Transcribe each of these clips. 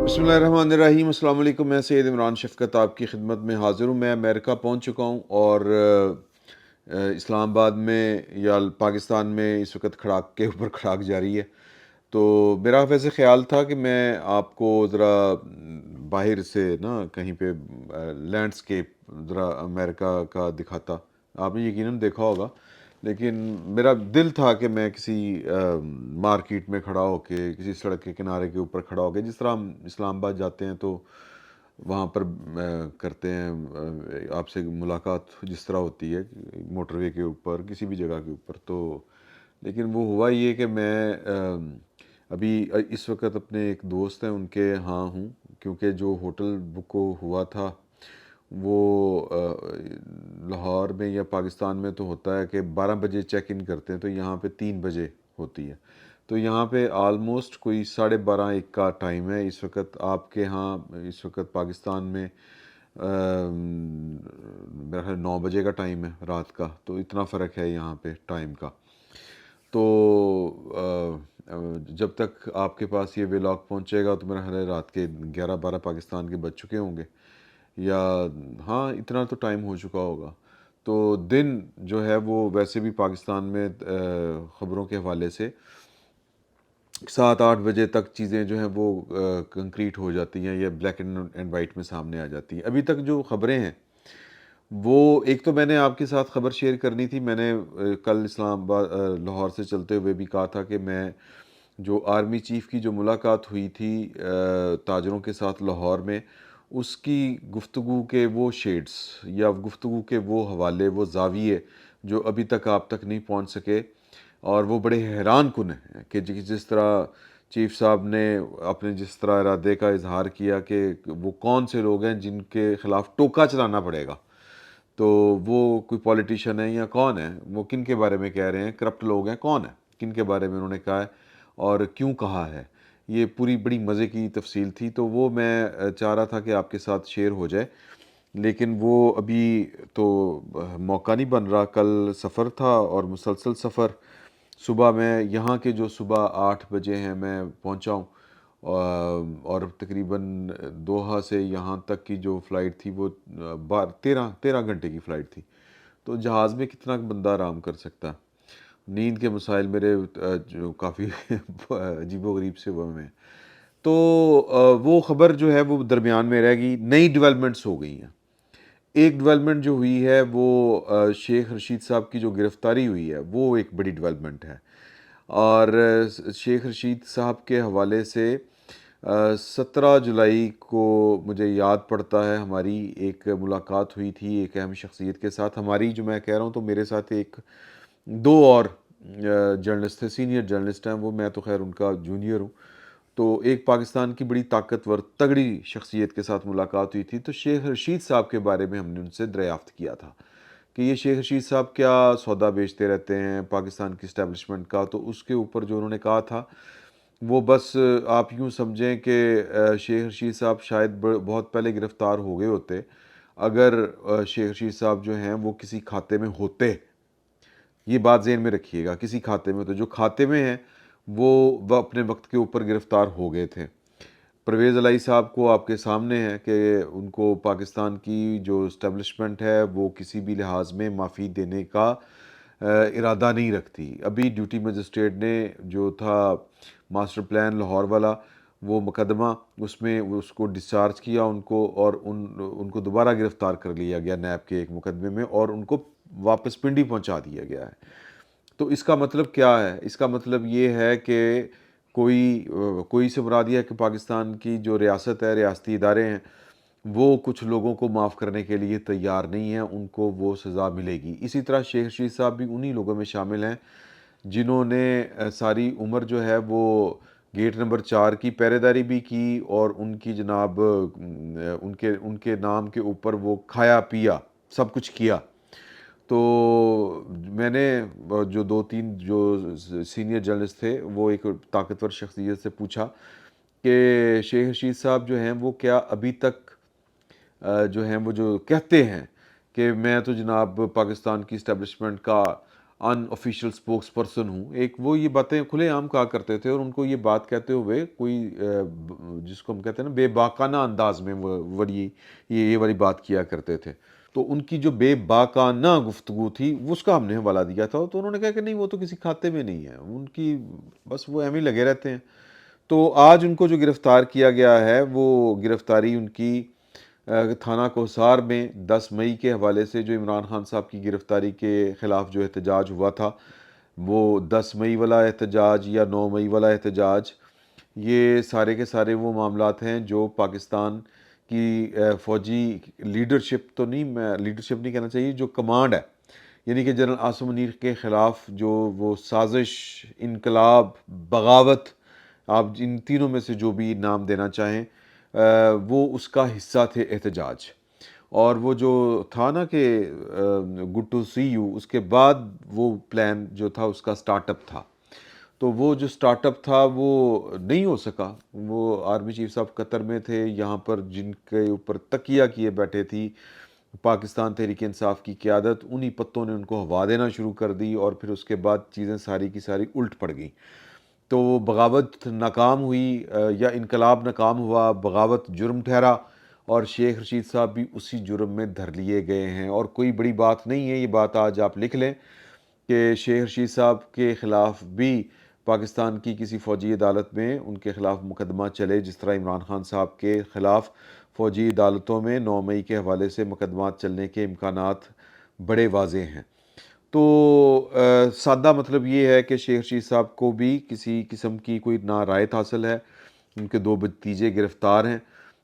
بسم اللہ الرحمن الرحیم۔ السلام علیکم، میں سید عمران شفقت آپ کی خدمت میں حاضر ہوں۔ میں امریکہ پہنچ چکا ہوں اور اسلام آباد میں یا پاکستان میں اس وقت کھڑاک کے اوپر کھڑاک جاری ہے۔ تو میرا ویسے خیال تھا کہ میں آپ کو ذرا باہر سے نا کہیں پہ لینڈسکیپ ذرا امریکہ کا دکھاتا۔ آپ نے یقیناً دیکھا ہوگا، لیکن میرا دل تھا کہ میں کسی مارکیٹ میں کھڑا ہو کے، کسی سڑک کے کنارے کے اوپر کھڑا ہو کے، جس طرح ہم اسلام آباد جاتے ہیں تو وہاں پر کرتے ہیں، آپ سے ملاقات جس طرح ہوتی ہے موٹر وے کے اوپر، کسی بھی جگہ کے اوپر۔ تو لیکن وہ ہوا یہ کہ میں ابھی اس وقت اپنے ایک دوست ہیں ان کے ہاں ہوں، کیونکہ جو ہوٹل بک ہوا تھا وہ لاہور میں یا پاکستان میں تو ہوتا ہے کہ 12 بجے چیک ان کرتے ہیں، تو یہاں پہ 3 بجے ہوتی ہے۔ تو یہاں پہ آلموسٹ کوئی 12:30 1 کا ٹائم ہے اس وقت۔ آپ کے ہاں اس وقت پاکستان میں میرا خیال 9 بجے کا ٹائم ہے رات کا، تو اتنا فرق ہے یہاں پہ ٹائم کا۔ تو جب تک آپ کے پاس یہ ولاگ پہنچے گا تو میرا خیال ہے رات کے 11 12 پاکستان کے بج چکے ہوں گے، یا ہاں اتنا تو ٹائم ہو چکا ہوگا۔ تو دن جو ہے وہ ویسے بھی پاکستان میں خبروں کے حوالے سے 7 8 بجے تک چیزیں جو ہیں وہ کنکریٹ ہو جاتی ہیں یا بلیک اینڈ وائٹ میں سامنے آ جاتی ہیں۔ ابھی تک جو خبریں ہیں وہ، ایک تو میں نے آپ کے ساتھ خبر شیئر کرنی تھی، میں نے کل اسلام آباد لاہور سے چلتے ہوئے بھی کہا تھا کہ میں جو آرمی چیف کی جو ملاقات ہوئی تھی تاجروں کے ساتھ لاہور میں، اس کی گفتگو کے وہ شیڈز یا گفتگو کے وہ حوالے، وہ زاویے جو ابھی تک آپ تک نہیں پہنچ سکے، اور وہ بڑے حیران کن ہیں کہ جس طرح چیف صاحب نے اپنے جس طرح ارادے کا اظہار کیا کہ وہ کون سے لوگ ہیں جن کے خلاف ٹوکا چلانا پڑے گا۔ تو وہ کوئی پولیٹیشین ہے یا کون ہے، وہ کن کے بارے میں کہہ رہے ہیں، کرپٹ لوگ ہیں، کون ہیں، کن کے بارے میں انہوں نے کہا ہے اور کیوں کہا ہے، یہ پوری بڑی مزے کی تفصیل تھی۔ تو وہ میں چاہ رہا تھا کہ آپ کے ساتھ شیئر ہو جائے، لیکن وہ ابھی تو موقع نہیں بن رہا۔ کل سفر تھا اور مسلسل سفر، صبح میں یہاں کے جو صبح 8 بجے ہیں میں پہنچا ہوں، اور تقریباً دوحہ سے یہاں تک کی جو فلائٹ تھی وہ 13 گھنٹے کی فلائٹ تھی۔ تو جہاز میں کتنا بندہ آرام کر سکتا ہے؟ نیند کے مسائل میرے جو کافی عجیب و غریب سے وہ ہیں۔ تو وہ خبر جو ہے وہ درمیان میں رہ گئی۔ نئی ڈیولپمنٹس ہو گئی ہیں۔ ایک ڈیولپمنٹ جو ہوئی ہے وہ شیخ رشید صاحب کی جو گرفتاری ہوئی ہے وہ ایک بڑی ڈیولپمنٹ ہے، اور شیخ رشید صاحب کے حوالے سے 17 جولائی کو مجھے یاد پڑتا ہے ہماری ایک ملاقات ہوئی تھی ایک اہم شخصیت کے ساتھ۔ ہماری جو میں کہہ رہا ہوں تو میرے ساتھ ایک دو اور جرنلسٹ تھے، سینئر جرنلسٹ ہیں وہ، میں تو خیر ان کا جونیئر ہوں۔ تو ایک پاکستان کی بڑی طاقتور تگڑی شخصیت کے ساتھ ملاقات ہوئی تھی، تو شیخ رشید صاحب کے بارے میں ہم نے ان سے دریافت کیا تھا کہ یہ شیخ رشید صاحب کیا سودا بیچتے رہتے ہیں پاکستان کی اسٹیبلشمنٹ کا۔ تو اس کے اوپر جو انہوں نے کہا تھا وہ بس آپ یوں سمجھیں کہ شیخ رشید صاحب شاید بہت پہلے گرفتار ہو گئے ہوتے اگر شیخ رشید صاحب جو ہیں وہ کسی کھاتے میں ہوتے۔ یہ بات ذہن میں رکھیے گا، کسی کھاتے میں، تو جو کھاتے میں ہیں وہ اپنے وقت کے اوپر گرفتار ہو گئے تھے۔ پرویز الہی صاحب کو آپ کے سامنے ہے کہ ان کو پاکستان کی جو اسٹیبلشمنٹ ہے وہ کسی بھی لحاظ میں معافی دینے کا ارادہ نہیں رکھتی۔ ابھی ڈیوٹی مجسٹریٹ نے جو تھا ماسٹر پلان لاہور والا وہ مقدمہ، اس میں اس کو ڈسچارج کیا ان کو، اور ان کو دوبارہ گرفتار کر لیا گیا نیب کے ایک مقدمے میں، اور ان کو واپس پنڈی پہنچا دیا گیا ہے۔ تو اس کا مطلب کیا ہے؟ اس کا مطلب یہ ہے کہ کوئی سے مراد یہ ہے کہ پاکستان کی جو ریاست ہے، ریاستی ادارے ہیں، وہ کچھ لوگوں کو معاف کرنے کے لیے تیار نہیں ہیں، ان کو وہ سزا ملے گی۔ اسی طرح شیخ رشید صاحب بھی انہی لوگوں میں شامل ہیں جنہوں نے ساری عمر جو ہے وہ گیٹ نمبر 4 کی پہرے داری بھی کی، اور ان کی جناب ان کے نام کے اوپر وہ کھایا پیا سب کچھ کیا۔ تو میں نے جو 2 3 جو سینئر جرنلسٹ تھے وہ ایک طاقتور شخصیت سے پوچھا کہ شیخ رشید صاحب جو ہیں وہ کیا ابھی تک جو ہیں وہ جو کہتے ہیں کہ میں تو جناب پاکستان کی اسٹیبلشمنٹ کا ان آفیشیل اسپوکس پرسن ہوں. ایک وہ یہ باتیں کھلے عام کہا کرتے تھے اور ان کو یہ بات کہتے ہوئے کوئی جس کو ہم کہتے ہیں نا بے باکانہ انداز میں وہ یہ والی بات کیا کرتے تھے. تو ان کی جو بے باکانہ گفتگو تھی اس کا ہم نے حوالہ دیا تھا، تو انہوں نے کہا کہ نہیں وہ تو کسی کھاتے میں نہیں ہے، ان کی بس وہ ایویں لگے رہتے ہیں. تو آج ان کو جو گرفتار کیا گیا ہے وہ گرفتاری ان کی تھانہ کوہسار میں 10 مئی کے حوالے سے جو عمران خان صاحب کی گرفتاری کے خلاف جو احتجاج ہوا تھا، وہ 10 مئی والا احتجاج یا 9 مئی والا احتجاج، یہ سارے کے سارے وہ معاملات ہیں جو پاکستان کی فوجی لیڈرشپ تو نہیں، میں لیڈرشپ نہیں کہنا چاہیے، جو کمانڈ ہے، یعنی کہ جنرل عاصم منیر کے خلاف جو وہ سازش، انقلاب، بغاوت، آپ ان تینوں میں سے جو بھی نام دینا چاہیں، وہ اس کا حصہ تھے احتجاج. اور وہ جو تھا نا کہ گڈ ٹو سی یو، اس کے بعد وہ پلان جو تھا اس کا سٹارٹ اپ تھا. تو وہ جو سٹارٹ اپ تھا وہ نہیں ہو سکا. وہ آرمی چیف صاحب قطر میں تھے، یہاں پر جن کے اوپر تکیہ کیے بیٹھے تھی پاکستان تحریک انصاف کی قیادت، انہی پتوں نے ان کو ہوا دینا شروع کر دی، اور پھر اس کے بعد چیزیں ساری کی ساری الٹ پڑ گئیں. تو وہ بغاوت ناکام ہوئی، یا انقلاب ناکام ہوا، بغاوت جرم ٹھہرا، اور شیخ رشید صاحب بھی اسی جرم میں دھر لیے گئے ہیں. اور کوئی بڑی بات نہیں ہے، یہ بات آج آپ لکھ لیں کہ شیخ رشید صاحب کے خلاف بھی پاکستان کی کسی فوجی عدالت میں ان کے خلاف مقدمہ چلے، جس طرح عمران خان صاحب کے خلاف فوجی عدالتوں میں 9 مئی کے حوالے سے مقدمات چلنے کے امکانات بڑے واضح ہیں. تو سادہ مطلب یہ ہے کہ شیخ رشید صاحب کو بھی کسی قسم کی کوئی نارائت حاصل ہے. ان کے 2 بھتیجے گرفتار ہیں،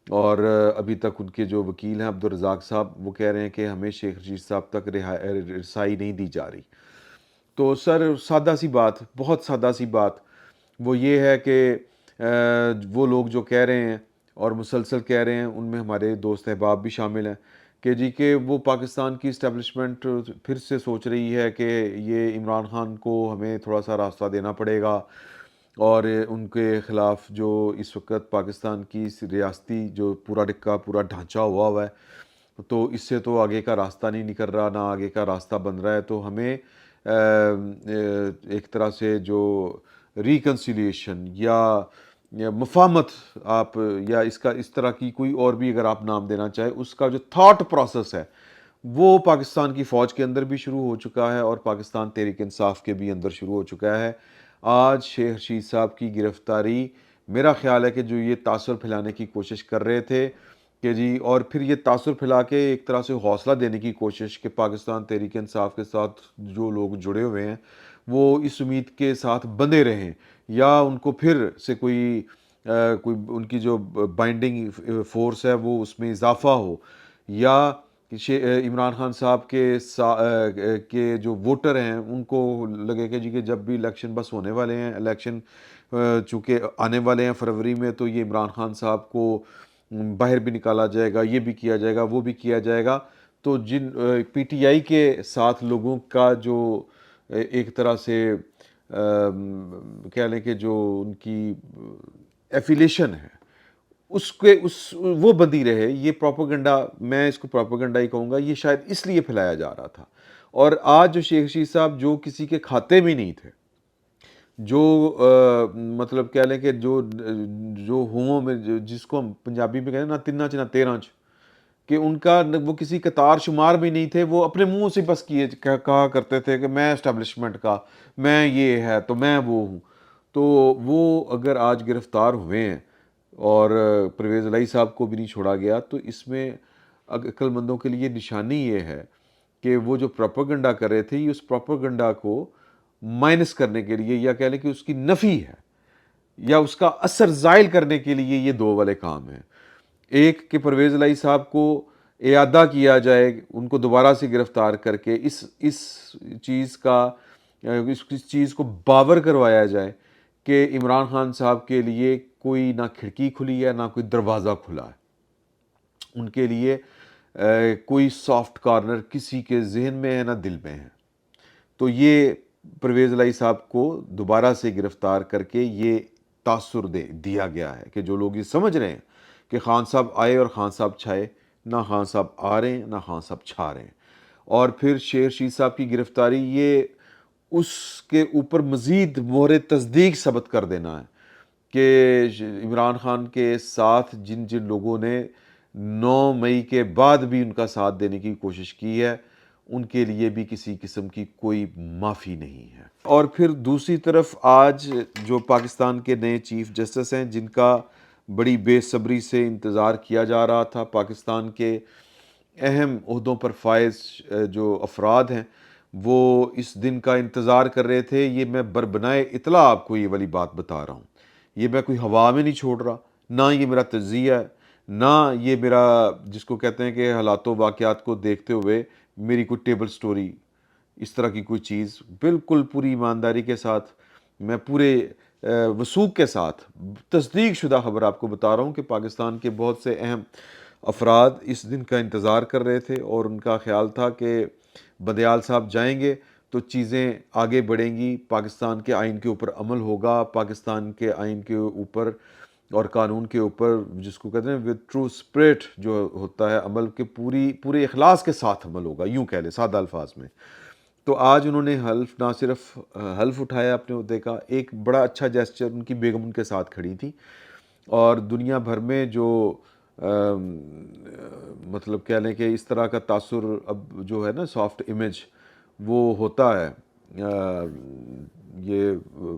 اور ابھی تک ان کے جو وکیل ہیں عبدالرزاق صاحب، وہ کہہ رہے ہیں کہ ہمیں شیخ رشید صاحب تک رسائی نہیں دی جا رہی. تو سر سادہ سی بات، بہت سادہ سی بات وہ یہ ہے کہ وہ لوگ جو کہہ رہے ہیں اور مسلسل کہہ رہے ہیں، ان میں ہمارے دوست احباب بھی شامل ہیں، کہ جی کہ وہ پاکستان کی اسٹیبلشمنٹ پھر سے سوچ رہی ہے کہ یہ عمران خان کو ہمیں تھوڑا سا راستہ دینا پڑے گا، اور ان کے خلاف جو اس وقت پاکستان کی ریاستی جو پورا ڈکا پورا ڈھانچہ ہوا ہے، تو اس سے تو آگے کا راستہ نہیں نکل رہا، نہ آگے کا راستہ بن رہا ہے. تو ہمیں ایک طرح سے جو ریکنسیلیشن یا مفاہمت، آپ یا اس طرح کی کوئی اور بھی اگر آپ نام دینا چاہیں، اس کا جو تھاٹ پروسیس ہے وہ پاکستان کی فوج کے اندر بھی شروع ہو چکا ہے، اور پاکستان تحریک انصاف کے بھی اندر شروع ہو چکا ہے. آج شیخ رشید صاحب کی گرفتاری، میرا خیال ہے کہ جو یہ تاثر پھیلانے کی کوشش کر رہے تھے کہ جی، اور پھر یہ تاثر پھیلا کے ایک طرح سے حوصلہ دینے کی کوشش کہ پاکستان تحریک انصاف کے ساتھ جو لوگ جڑے ہوئے ہیں وہ اس امید کے ساتھ بندے رہیں، یا ان کو پھر سے کوئی ان کی جو بائنڈنگ فورس ہے وہ اس میں اضافہ ہو، یا عمران خان صاحب کے جو ووٹر ہیں ان کو لگے کہ جی کہ جب بھی الیکشن بس ہونے والے ہیں، الیکشن چونکہ آنے والے ہیں فروری میں، تو یہ عمران خان صاحب کو باہر بھی نکالا جائے گا، یہ بھی کیا جائے گا، وہ بھی کیا جائے گا. تو جن پی ٹی آئی کے ساتھ لوگوں کا جو ایک طرح سے کہہ لیں کہ جو ان کی ایفیلیشن ہے، وہ بندی رہے. یہ پروپیگنڈا، میں اس کو پروپیگنڈا ہی کہوں گا، یہ شاید اس لیے پھیلایا جا رہا تھا. اور آج جو شیخ رشید صاحب جو کسی کے کھاتے میں نہیں تھے، جو مطلب کہہ لیں کہ جو ہوں میں جس کو ہم پنجابی میں کہتے ہیں نہ تنا چ نہ تیرہ چ، کہ ان کا وہ کسی قطار شمار بھی نہیں تھے، وہ اپنے منہ سے بس کہا کرتے تھے کہ میں اسٹیبلشمنٹ کا، میں یہ ہے تو میں وہ ہوں. تو وہ اگر آج گرفتار ہوئے ہیں اور پرویز الہی صاحب کو بھی نہیں چھوڑا گیا، تو اس میں عقل مندوں کے لیے نشانی یہ ہے کہ وہ جو پروپیگنڈا کر رہے تھے، اس پروپیگنڈا کو مائنس کرنے کے لیے، یا کہہ لیں کہ اس کی نفی ہے یا اس کا اثر زائل کرنے کے لیے، یہ 2 والے کام ہیں. ایک کہ پرویز الہی صاحب کو اعادہ کیا جائے، ان کو دوبارہ سے گرفتار کر کے اس چیز کو باور کروایا جائے کہ عمران خان صاحب کے لیے کوئی نہ کھڑکی کھلی ہے، نہ کوئی دروازہ کھلا ہے، ان کے لیے کوئی سافٹ کارنر کسی کے ذہن میں ہے نہ دل میں ہے. تو یہ پرویز الہی صاحب کو دوبارہ سے گرفتار کر کے یہ تاثر دیا گیا ہے کہ جو لوگ یہ سمجھ رہے ہیں کہ خان صاحب آئے اور خان صاحب چھائے، نہ خان صاحب آ رہے ہیں نہ خان صاحب چھا رہے ہیں. اور پھر شیخ رشید صاحب کی گرفتاری، یہ اس کے اوپر مزید مہر تصدیق ثبت کر دینا ہے کہ عمران خان کے ساتھ جن جن لوگوں نے 9 مئی کے بعد بھی ان کا ساتھ دینے کی کوشش کی ہے ان کے لیے بھی کسی قسم کی کوئی معافی نہیں ہے۔ اور پھر دوسری طرف آج جو پاکستان کے نئے چیف جسٹس ہیں جن کا بڑی بے صبری سے انتظار کیا جا رہا تھا، پاکستان کے اہم عہدوں پر فائز جو افراد ہیں وہ اس دن کا انتظار کر رہے تھے۔ یہ میں بربنائے اطلاع آپ کو یہ والی بات بتا رہا ہوں، یہ میں کوئی ہوا میں نہیں چھوڑ رہا، نہ یہ میرا تجزیہ ہے، نہ یہ میرا جس کو کہتے ہیں کہ حالات و واقعات کو دیکھتے ہوئے میری کوئی ٹیبل سٹوری اس طرح کی کوئی چیز، بالکل پوری ایمانداری کے ساتھ میں پورے وثوق کے ساتھ تصدیق شدہ خبر آپ کو بتا رہا ہوں کہ پاکستان کے بہت سے اہم افراد اس دن کا انتظار کر رہے تھے اور ان کا خیال تھا کہ بندیال صاحب جائیں گے تو چیزیں آگے بڑھیں گی، پاکستان کے آئین کے اوپر عمل ہوگا، پاکستان کے آئین کے اوپر اور قانون کے اوپر جس کو کہتے ہیں ود ٹرو اسپرٹ جو ہوتا ہے عمل کے پورے اخلاص کے ساتھ عمل ہوگا، یوں کہہ لیں سادہ الفاظ میں۔ تو آج انہوں نے حلف نہ صرف حلف اٹھایا اپنے عہدے کا، ایک بڑا اچھا جیسچر، ان کی بیگم ان کے ساتھ کھڑی تھی اور دنیا بھر میں جو مطلب کہہ لیں کہ اس طرح کا تاثر اب جو ہے نا سافٹ امیج وہ ہوتا ہے، یہ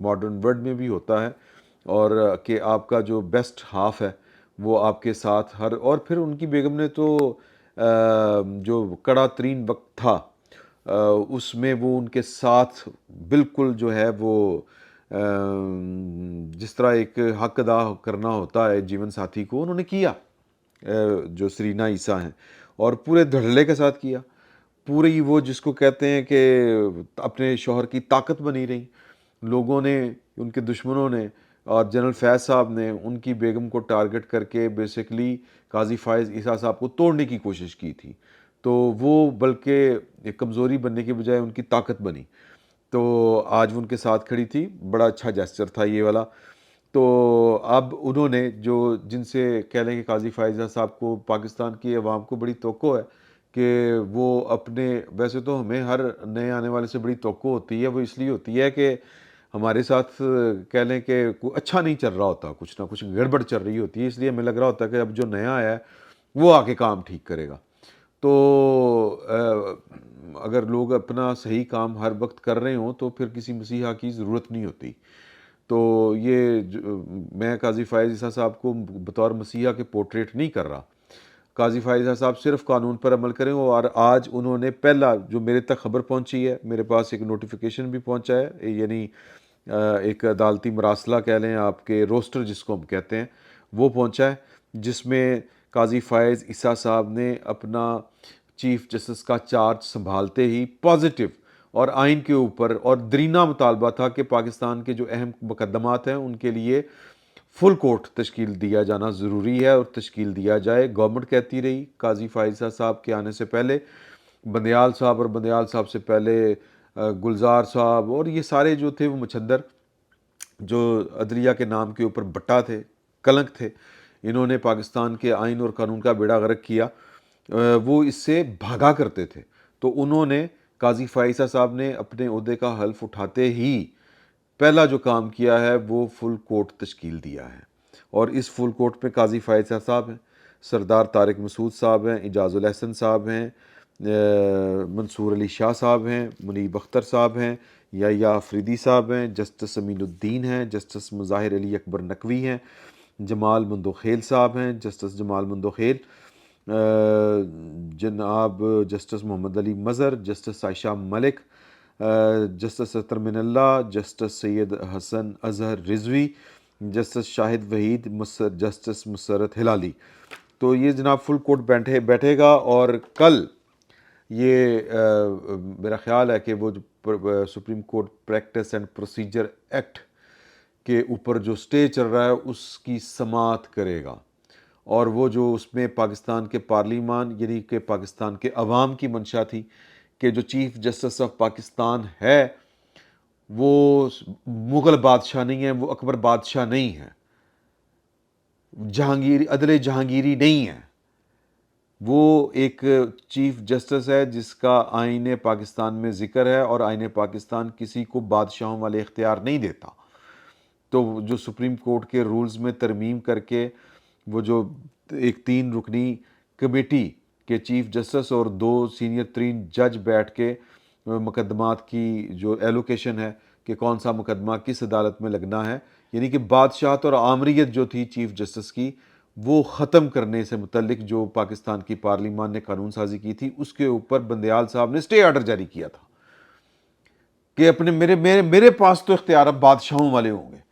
ماڈرن ورلڈ میں بھی ہوتا ہے، اور کہ آپ کا جو بیسٹ ہاف ہے وہ آپ کے ساتھ اور پھر ان کی بیگم نے تو جو کڑا ترین وقت تھا اس میں وہ ان کے ساتھ بالکل جو ہے وہ جس طرح ایک حق ادا کرنا ہوتا ہے جیون ساتھی کو، انہوں نے کیا، جو سرینا عیسیٰ ہیں، اور پورے دھڑلے کے ساتھ کیا، پوری وہ جس کو کہتے ہیں کہ اپنے شوہر کی طاقت بنی رہی۔ لوگوں نے، ان کے دشمنوں نے اور جنرل فیض صاحب نے ان کی بیگم کو ٹارگٹ کر کے بیسیکلی قاضی فائز عیسیٰ صاحب کو توڑنے کی کوشش کی تھی، تو وہ بلکہ ایک کمزوری بننے کے بجائے ان کی طاقت بنی، تو آج وہ ان کے ساتھ کھڑی تھی، بڑا اچھا جیسچر تھا یہ والا۔ تو اب انہوں نے جو جن سے کہہ لیں کہ قاضی فائزہ صاحب کو پاکستان کی عوام کو بڑی توقع ہے کہ وہ اپنے، ویسے تو ہمیں ہر نئے آنے والے سے بڑی توقع ہوتی ہے، وہ اس لیے ہوتی ہے کہ ہمارے ساتھ کہہ لیں کہ کوئی اچھا نہیں چل رہا ہوتا، کچھ نہ کچھ گڑبڑ چل رہی ہوتی ہے، اس لیے ہمیں لگ رہا ہوتا ہے کہ اب جو نیا آیا ہے وہ آ کے کام ٹھیک کرے گا۔ تو اگر لوگ اپنا صحیح کام ہر وقت کر رہے ہوں تو پھر کسی مسیحا کی ضرورت نہیں ہوتی۔ تو یہ میں قاضی فائز عیسیٰ صاحب کو بطور مسیحا کے پورٹریٹ نہیں کر رہا، قاضی فائز عیسیٰ صاحب صرف قانون پر عمل کریں، اور آج انہوں نے پہلا جو میرے تک خبر پہنچی ہے، میرے پاس ایک نوٹیفیکیشن بھی پہنچا ہے، یعنی ایک عدالتی مراسلہ کہہ لیں آپ کے، روسٹر جس کو ہم کہتے ہیں، وہ پہنچا ہے جس میں قاضی فائز عیسیٰ صاحب نے اپنا چیف جسٹس کا چارج سنبھالتے ہی پازیٹیو اور آئین کے اوپر اور درینہ مطالبہ تھا کہ پاکستان کے جو اہم مقدمات ہیں ان کے لیے فل کورٹ تشکیل دیا جانا ضروری ہے اور تشکیل دیا جائے۔ گورنمنٹ کہتی رہی قاضی فائزہ صاحب کے آنے سے پہلے، بندیال صاحب اور بندیال صاحب سے پہلے گلزار صاحب اور یہ سارے جو تھے وہ مچھندر جو عدلیہ کے نام کے اوپر بٹا تھے، کلنک تھے، انہوں نے پاکستان کے آئین اور قانون کا بیڑا غرق کیا، وہ اس سے بھاگا کرتے تھے۔ تو انہوں نے، قاضی فائزہ صاحب نے اپنے عہدے کا حلف اٹھاتے ہی پہلا جو کام کیا ہے وہ فل کورٹ تشکیل دیا ہے، اور اس فل کورٹ میں قاضی فائزہ صاحب ہیں، سردار طارق مسعود صاحب ہیں، اعجاز الاحسن صاحب ہیں، منصور علی شاہ صاحب ہیں، منیب اختر صاحب ہیں، یا آفریدی صاحب ہیں، جسٹس امین الدین ہیں، جسٹس مظاہر علی اکبر نقوی ہیں، جمال مندوخیل صاحب ہیں، جسٹس جمال مندوخیل، جناب جسٹس محمد علی مظہر، جسٹس عائشہ ملک، جسٹس اطہر من اللہ، جسٹس سید حسن اظہر رضوی، جسٹس شاہد وحید، جسٹس مسرت ہلالی۔ تو یہ جناب فل کورٹ بیٹھے گا، اور کل یہ میرا خیال ہے کہ وہ جو supreme court practice and procedure act کے اوپر جو سٹے چل رہا ہے اس کی سماعت کرے گا، اور وہ جو اس میں پاکستان کے پارلیمان یعنی کہ پاکستان کے عوام کی منشا تھی کہ جو چیف جسٹس آف پاکستان ہے وہ مغل بادشاہ نہیں ہے، وہ اکبر بادشاہ نہیں ہے، جہانگیری عدل جہانگیری نہیں ہے، وہ ایک چیف جسٹس ہے جس کا آئین پاکستان میں ذکر ہے، اور آئین پاکستان کسی کو بادشاہوں والے اختیار نہیں دیتا۔ تو جو سپریم کورٹ کے رولز میں ترمیم کر کے وہ جو ایک 3 رکنی کمیٹی کے چیف جسٹس اور 2 سینئر ترین جج بیٹھ کے مقدمات کی جو ایلوکیشن ہے کہ کون سا مقدمہ کس عدالت میں لگنا ہے، یعنی کہ بادشاہت اور آمریت جو تھی چیف جسٹس کی، وہ ختم کرنے سے متعلق جو پاکستان کی پارلیمان نے قانون سازی کی تھی، اس کے اوپر بندیال صاحب نے اسٹے آرڈر جاری کیا تھا کہ اپنے میرے پاس تو اختیار اب بادشاہوں والے ہوں گے۔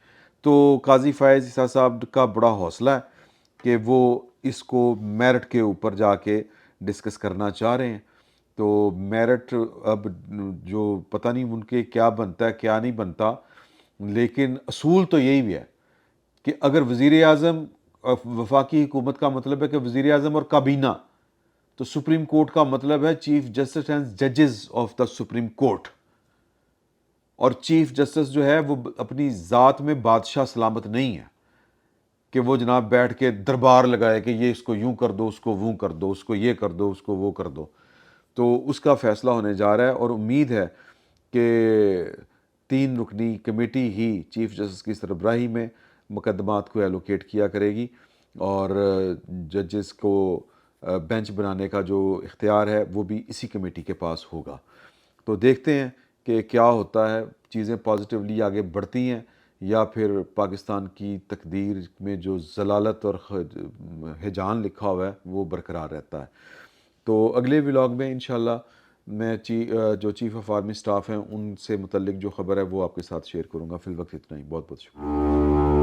تو قاضی فائز عیسیٰ صاحب کا بڑا حوصلہ ہے کہ وہ اس کو میرٹ کے اوپر جا کے ڈسکس کرنا چاہ رہے ہیں۔ تو میرٹ اب جو پتہ نہیں ان کے کیا بنتا ہے کیا نہیں بنتا، لیکن اصول تو یہی بھی ہے کہ اگر وزیر اعظم، وفاقی حکومت کا مطلب ہے کہ وزیر اعظم اور کابینہ، تو سپریم کورٹ کا مطلب ہے چیف جسٹس اینڈ ججز آف دا سپریم کورٹ، اور چیف جسٹس جو ہے وہ اپنی ذات میں بادشاہ سلامت نہیں ہے کہ وہ جناب بیٹھ کے دربار لگائے کہ یہ اس کو یوں کر دو، اس کو وہ کر دو، اس کو یہ کر دو، اس کو وہ کر دو۔ تو اس کا فیصلہ ہونے جا رہا ہے، اور امید ہے کہ 3 رکنی کمیٹی ہی چیف جسٹس کی سربراہی میں مقدمات کو ایلوکیٹ کیا کرے گی، اور ججز کو بینچ بنانے کا جو اختیار ہے وہ بھی اسی کمیٹی کے پاس ہوگا۔ تو دیکھتے ہیں کہ کیا ہوتا ہے، چیزیں پازیٹیولی آگے بڑھتی ہیں یا پھر پاکستان کی تقدیر میں جو ضلالت اور ہیجان لکھا ہوا ہے وہ برقرار رہتا ہے۔ تو اگلے ولاگ میں انشاءاللہ میں جو چیف آف آرمی سٹاف ہیں ان سے متعلق جو خبر ہے وہ آپ کے ساتھ شیئر کروں گا۔ فی الوقت اتنا ہی، بہت بہت شکریہ۔